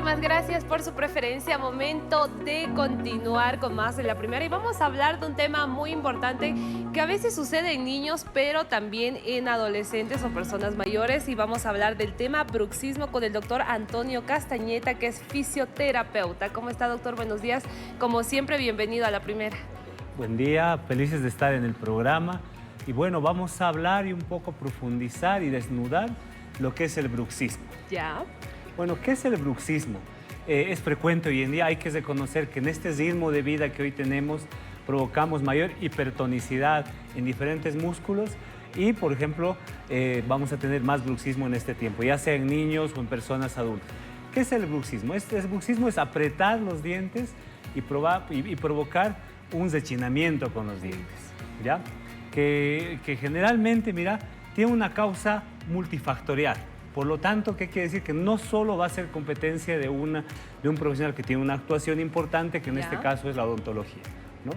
Muchísimas gracias por su preferencia. Momento de continuar con más de La Primera y vamos a hablar de un tema muy importante que a veces sucede en niños, pero también en adolescentes o personas mayores, y vamos a hablar del tema bruxismo con el doctor Antonio Castañeta, que es fisioterapeuta. ¿Cómo está, doctor? Buenos días. Como siempre, bienvenido a La Primera. Buen día, felices de estar en el programa. Y bueno, vamos a hablar y un poco profundizar y desnudar lo que es el bruxismo. Ya. Bueno, ¿qué es el bruxismo? Es frecuente hoy en día. Hay que reconocer que en este ritmo de vida que hoy tenemos provocamos mayor hipertonicidad en diferentes músculos y, por ejemplo, vamos a tener más bruxismo en este tiempo, ya sea en niños o en personas adultas. ¿Qué es el bruxismo? El bruxismo es apretar los dientes y provocar un rechinamiento con los dientes, ¿ya? Que generalmente, mira, tiene una causa multifactorial. Por lo tanto, ¿qué quiere decir? Que no solo va a ser competencia de un profesional que tiene una actuación importante, que en este caso es la odontología, ¿no?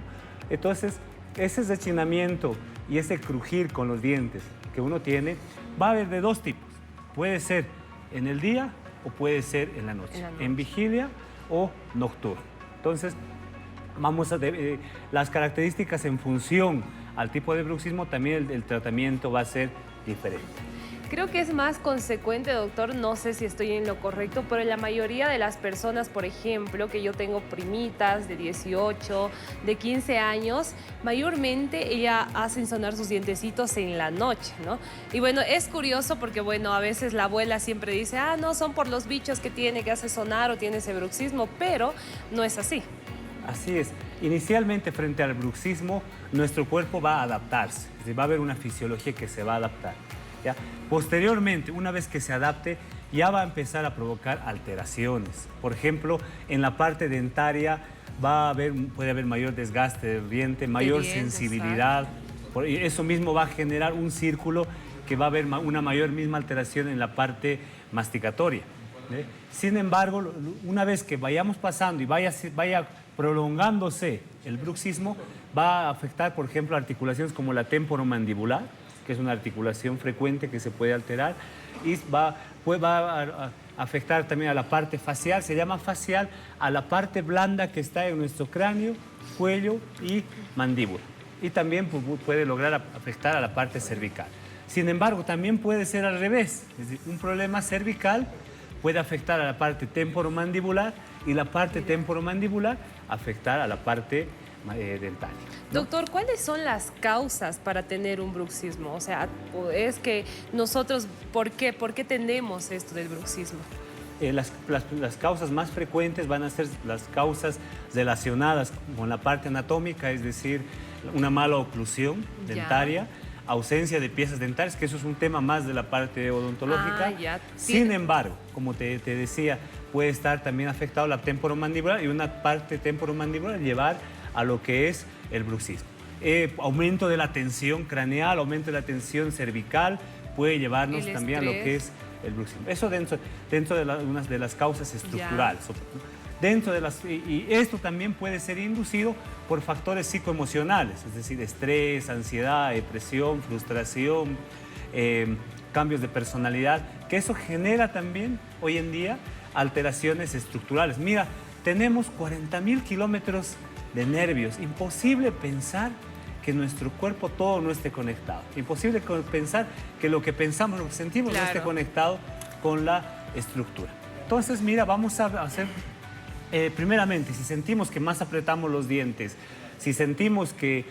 Entonces, ese rechinamiento y ese crujir con los dientes que uno tiene va a haber de dos tipos. Puede ser en el día o puede ser en la noche, en vigilia o nocturno. Entonces, vamos a las características en función al tipo de bruxismo, también el tratamiento va a ser diferente. Creo que es más consecuente, doctor, no sé si estoy en lo correcto, pero la mayoría de las personas, por ejemplo, que yo tengo primitas de 18, de 15 años, mayormente ellas hacen sonar sus dientecitos en la noche, ¿no? Y bueno, es curioso porque, bueno, a veces la abuela siempre dice, ah, no, son por los bichos que tiene, que hace sonar o tiene ese bruxismo, pero no es así. Así es. Inicialmente, frente al bruxismo, nuestro cuerpo va a adaptarse, es decir, va a haber una fisiología que se va a adaptar, ¿ya? Posteriormente, una vez que se adapte, ya va a empezar a provocar alteraciones. Por ejemplo, en la parte dentaria puede haber mayor desgaste del diente, mayor sensibilidad. Eso mismo va a generar un círculo que va a haber una mayor misma alteración en la parte masticatoria. Sin embargo, una vez que vayamos pasando y vaya prolongándose el bruxismo, va a afectar, por ejemplo, articulaciones como la temporomandibular, que es una articulación frecuente que se puede alterar, y va a afectar también a la parte facial, se llama facial, a la parte blanda que está en nuestro cráneo, cuello y mandíbula. Y también puede lograr afectar a la parte cervical. Sin embargo, también puede ser al revés, es decir, un problema cervical puede afectar a la parte temporomandibular y la parte temporomandibular afectar a la parte dentaria, ¿no? Doctor, ¿cuáles son las causas para tener un bruxismo? O sea, es que nosotros, ¿por qué tenemos esto del bruxismo? Las causas más frecuentes van a ser las causas relacionadas con la parte anatómica, es decir, una mala oclusión dentaria, ausencia de piezas dentarias, que eso es un tema más de la parte odontológica. Sin embargo, como te decía, puede estar también afectado la temporomandibular y una parte temporomandibular llevar a lo que es el bruxismo. Aumento de la tensión craneal, aumento de la tensión cervical puede llevarnos también a lo que es el bruxismo. Eso dentro de una de las causas estructurales. Y esto también puede ser inducido por factores psicoemocionales, es decir, estrés, ansiedad, depresión, frustración, cambios de personalidad, que eso genera también hoy en día alteraciones estructurales. Mira, tenemos 40.000 kilómetros de nervios. Imposible pensar que nuestro cuerpo todo no esté conectado. Imposible pensar que lo que pensamos, lo que sentimos no esté conectado con la estructura. Entonces, mira, vamos a hacer... primeramente, si sentimos que más apretamos los dientes, si sentimos que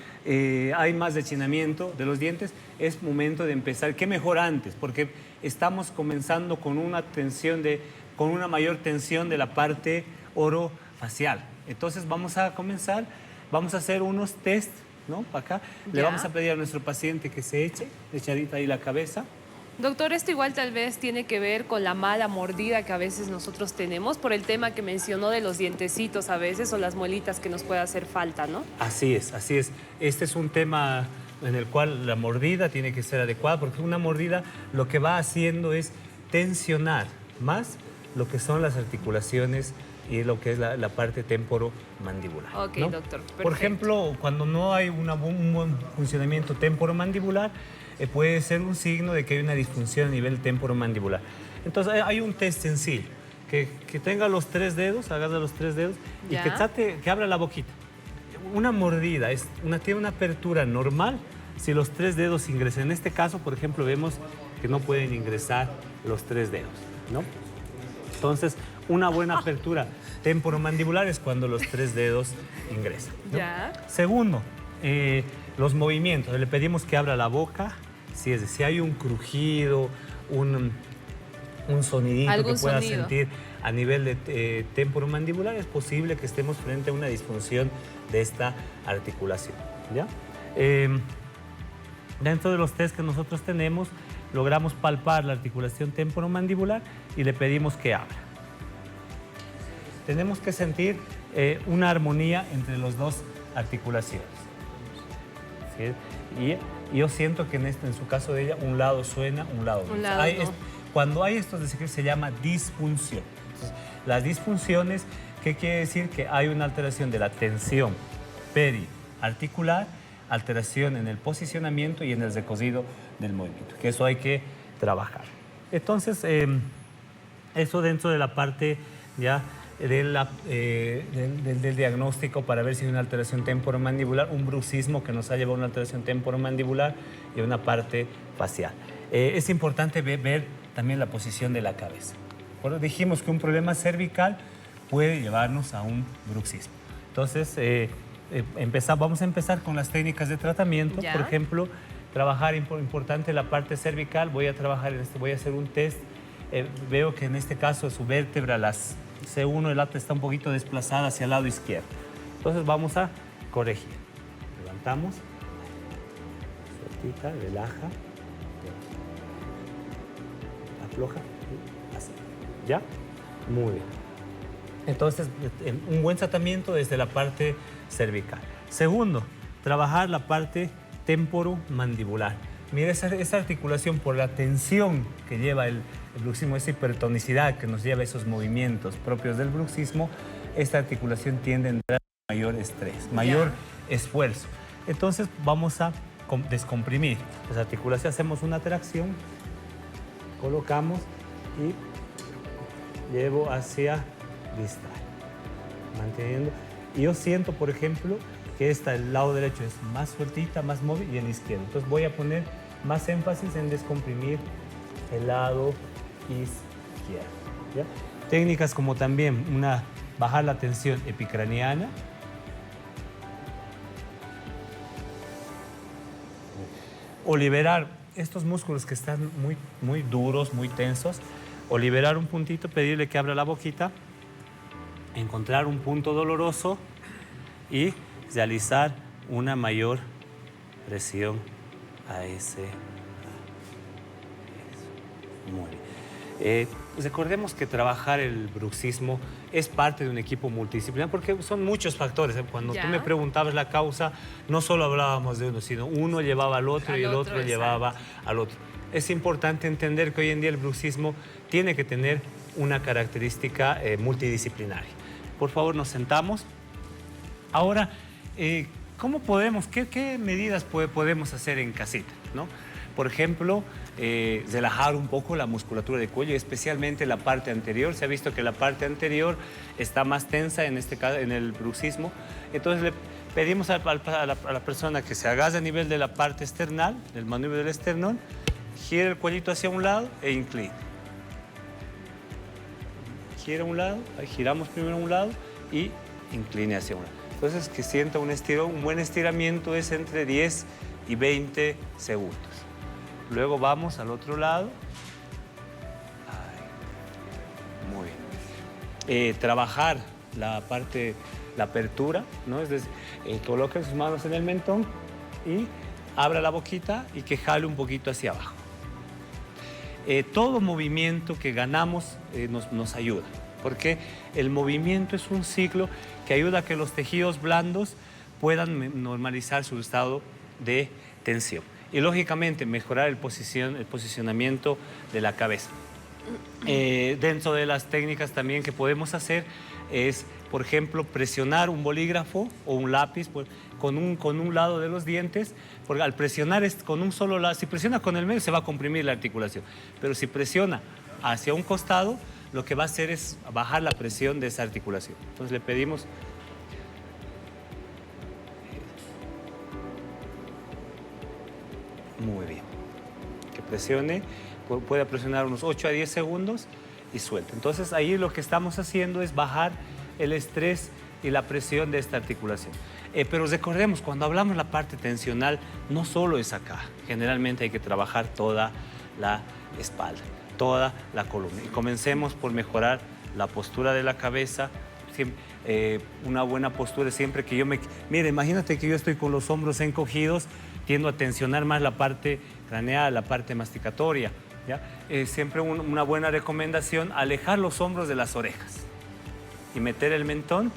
hay más rechinamiento de los dientes, es momento de empezar. ¿Qué mejor antes? Porque estamos comenzando con una mayor tensión de la parte orofacial. Entonces vamos a comenzar, vamos a hacer unos test, ¿no? Acá le vamos a pedir a nuestro paciente que se eche, echadita ahí la cabeza. Doctor, esto igual tal vez tiene que ver con la mala mordida que a veces nosotros tenemos por el tema que mencionó de los dientecitos a veces o las muelitas que nos puede hacer falta, ¿no? Así es, así es. Este es un tema en el cual la mordida tiene que ser adecuada, porque una mordida lo que va haciendo es tensionar más lo que son las articulaciones y lo que es la parte temporomandibular. Ok, ¿no? doctor, perfecto. Por ejemplo, cuando no hay un buen funcionamiento temporomandibular, puede ser un signo de que hay una disfunción a nivel temporomandibular. Entonces, hay un test sencillo. que tenga los 3 dedos, agarra los 3 dedos y Ya. que abra la boquita. Una mordida, tiene una apertura normal si los 3 dedos ingresan. En este caso, por ejemplo, vemos que no pueden ingresar los 3 dedos, ¿no? Entonces, una buena apertura temporomandibular es cuando los 3 dedos ingresan, ¿no? Ya. Segundo, los movimientos. Le pedimos que abra la boca, si hay un crujido, un sonidito Algún que pueda sonido. sentir a nivel de temporomandibular, es posible que estemos frente a una disfunción de esta articulación, ¿ya? Dentro de los test que nosotros tenemos, logramos palpar la articulación temporomandibular y le pedimos que abra. Tenemos que sentir una armonía entre las dos articulaciones. ¿Sí? Y yo siento que en su caso de ella, un lado suena, un lado no. Un lado no. Cuando hay estos desequilibrios se llama disfunción. Entonces, las disfunciones, ¿qué quiere decir? Que hay una alteración de la tensión periarticular, alteración en el posicionamiento y en el recorrido del movimiento, que eso hay que trabajar. Entonces, eso dentro de la parte ya del diagnóstico para ver si hay una alteración temporomandibular, un bruxismo que nos ha llevado a una alteración temporomandibular y una parte facial. Es importante ver también la posición de la cabeza. Bueno, dijimos que un problema cervical puede llevarnos a un bruxismo. Entonces, vamos a empezar con las técnicas de tratamiento. Ya. Por ejemplo, trabajar importante la parte cervical. Voy a hacer un test. Veo que en este caso su vértebra, las C1, el lado está un poquito desplazada hacia el lado izquierdo. Entonces vamos a corregir. Levantamos, sueltita, relaja, afloja, así. ¿Ya? Muy bien. Entonces, un buen tratamiento desde la parte cervical. Segundo, trabajar la parte temporomandibular. Mira, esa articulación por la tensión que lleva el bruxismo, esa hipertonicidad que nos lleva a esos movimientos propios del bruxismo, esta articulación tiende a entrar en mayor estrés, mayor esfuerzo. Entonces vamos a descomprimir esa articulación, hacemos una tracción, colocamos y llevo hacia distal, manteniendo. Y yo siento, por ejemplo, que el lado derecho es más sueltita, más móvil, y el izquierdo. Entonces voy a poner más énfasis en descomprimir el lado izquierdo, ¿ya? Técnicas como también bajar la tensión epicraniana. O liberar estos músculos que están muy duros, muy tensos. O liberar un puntito, pedirle que abra la boquita, encontrar un punto doloroso y realizar una mayor presión a ese. Muy bien. Recordemos que trabajar el bruxismo es parte de un equipo multidisciplinar porque son muchos factores. Cuando tú me preguntabas la causa, no solo hablábamos de uno, sino uno llevaba al otro y el otro llevaba al otro. Es importante entender que hoy en día el bruxismo tiene que tener una característica multidisciplinaria. Por favor, nos sentamos. Ahora, ¿cómo podemos, qué medidas podemos hacer en casita, ¿no? Por ejemplo, relajar un poco la musculatura del cuello, especialmente la parte anterior. Se ha visto que la parte anterior está más tensa en este caso, en el bruxismo. Entonces le pedimos a la persona que se agache a nivel de la parte esternal, del manubrio del esternón, gire el cuellito hacia un lado e incline. Gira a un lado, giramos primero a un lado y incline hacia un lado. Entonces, que sienta un buen estiramiento es entre 10 y 20 segundos. Luego vamos al otro lado. Muy bien. Trabajar la apertura, ¿no? Es decir, coloque sus manos en el mentón y abra la boquita y que jale un poquito hacia abajo. Todo movimiento que ganamos nos ayuda, porque el movimiento es un ciclo que ayuda a que los tejidos blandos puedan normalizar su estado de tensión. Y lógicamente mejorar el posicionamiento de la cabeza. Dentro de las técnicas también que podemos hacer es, por ejemplo, presionar un bolígrafo o un lápiz con un lado de los dientes, porque al presionar con un solo lado, si presiona con el medio se va a comprimir la articulación, pero si presiona hacia un costado lo que va a hacer es bajar la presión de esa articulación. Entonces le pedimos... Muy bien. Que presione, pueda presionar unos 8 a 10 segundos y suelte. Entonces ahí lo que estamos haciendo es bajar el estrés y la presión de esta articulación. Pero recordemos, cuando hablamos de la parte tensional, no solo es acá. Generalmente hay que trabajar toda la espalda, toda la columna. Y comencemos por mejorar la postura de la cabeza. Una buena postura siempre que yo me... Mira, imagínate que yo estoy con los hombros encogidos, tiendo a tensionar más la parte craneal, la parte masticatoria, ¿ya? Siempre una buena recomendación, alejar los hombros de las orejas y meter el mentón,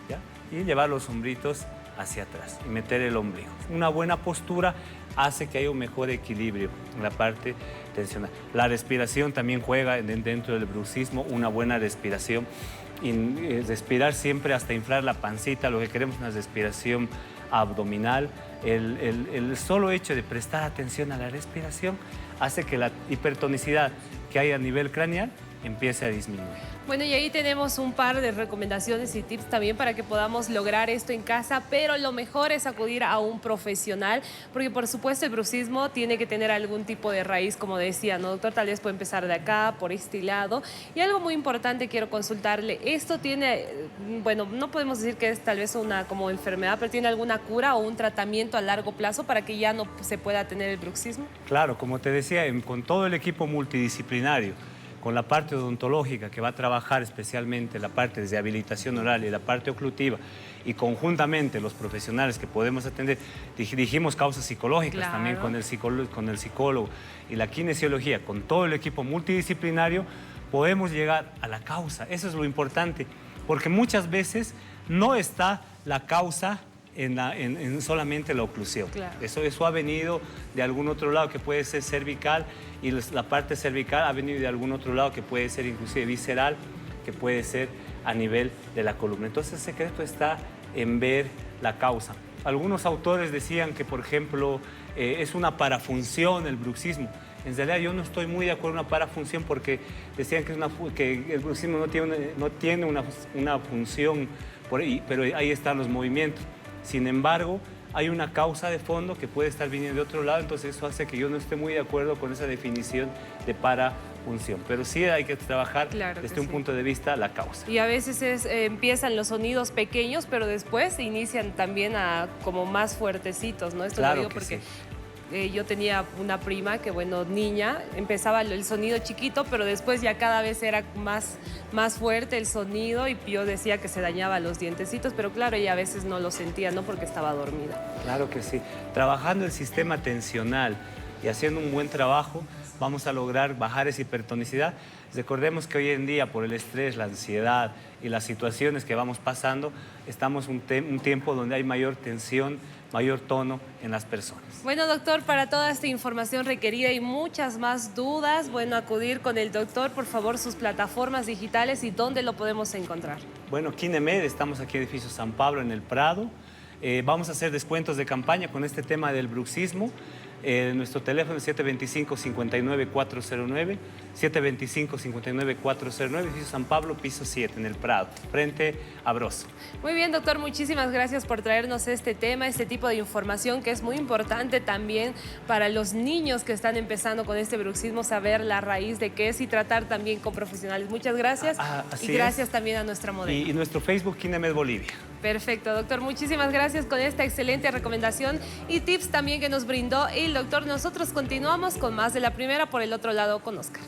¿ya? Y llevar los hombritos hacia atrás y meter el ombligo. Una buena postura hace que haya un mejor equilibrio en la parte tensional. La respiración también juega dentro del bruxismo, una buena respiración. Y respirar siempre hasta inflar la pancita, lo que queremos es una respiración abdominal. El solo hecho de prestar atención a la respiración hace que la hipertonicidad que hay a nivel craneal empiece a disminuir. Bueno, y ahí tenemos un par de recomendaciones y tips también para que podamos lograr esto en casa, pero lo mejor es acudir a un profesional, porque por supuesto el bruxismo tiene que tener algún tipo de raíz, como decía, ¿no, doctor? Tal vez puede empezar de acá, por este lado. Y algo muy importante quiero consultarle, esto tiene, bueno, no podemos decir que es tal vez una como enfermedad, pero ¿tiene alguna cura o un tratamiento a largo plazo para que ya no se pueda tener el bruxismo? Claro, como te decía, con todo el equipo multidisciplinario, con la parte odontológica que va a trabajar especialmente la parte de rehabilitación oral y la parte oclusiva, y conjuntamente los profesionales que podemos atender, dijimos causas psicológicas, claro, también con el psicólogo y la kinesiología, con todo el equipo multidisciplinario, podemos llegar a la causa. Eso es lo importante, porque muchas veces no está la causa en solamente la oclusión. Claro. Eso ha venido de algún otro lado que puede ser cervical, y la parte cervical ha venido de algún otro lado que puede ser inclusive visceral, que puede ser a nivel de la columna. Entonces el secreto está en ver la causa. Algunos autores decían que, por ejemplo, es una parafunción el bruxismo. En realidad yo no estoy muy de acuerdo en una parafunción, porque decían que el bruxismo no tiene una función, pero ahí están los movimientos. Sin embargo, hay una causa de fondo que puede estar viniendo de otro lado, entonces eso hace que yo no esté muy de acuerdo con esa definición de parafunción. Pero sí hay que trabajar, claro, desde un punto de vista la causa. Y a veces empiezan los sonidos pequeños, pero después se inician también como más fuertecitos, ¿no? Esto claro, lo digo porque... Sí. Yo tenía una prima que, bueno, niña, empezaba el sonido chiquito, pero después ya cada vez era más fuerte el sonido, y yo decía que se dañaba los dientecitos, pero claro, ella a veces no lo sentía, ¿no? Porque estaba dormida. Claro que sí. Trabajando el sistema tensional y haciendo un buen trabajo, vamos a lograr bajar esa hipertonicidad. Recordemos que hoy en día, por el estrés, la ansiedad y las situaciones que vamos pasando, estamos un tiempo donde hay mayor tensión, mayor tono en las personas. Bueno, doctor, para toda esta información requerida y muchas más dudas, bueno, acudir con el doctor, por favor, sus plataformas digitales y dónde lo podemos encontrar. Bueno, Kinemed, estamos aquí en Edificio San Pablo, en el Prado. Vamos a hacer descuentos de campaña con este tema del bruxismo. Nuestro teléfono es 725-59-409, 725-59-409, Edificio San Pablo, piso 7, en el Prado, frente a Broso. Muy bien, doctor, muchísimas gracias por traernos este tema, este tipo de información que es muy importante también para los niños que están empezando con este bruxismo, saber la raíz de qué es y tratar también con profesionales. Muchas gracias. Y gracias también a nuestra modelo. Y nuestro Facebook, Kinemed Bolivia. Perfecto, doctor, muchísimas gracias con esta excelente recomendación y tips también que nos brindó el doctor. Nosotros continuamos con más de La Primera, por el otro lado con Oscar.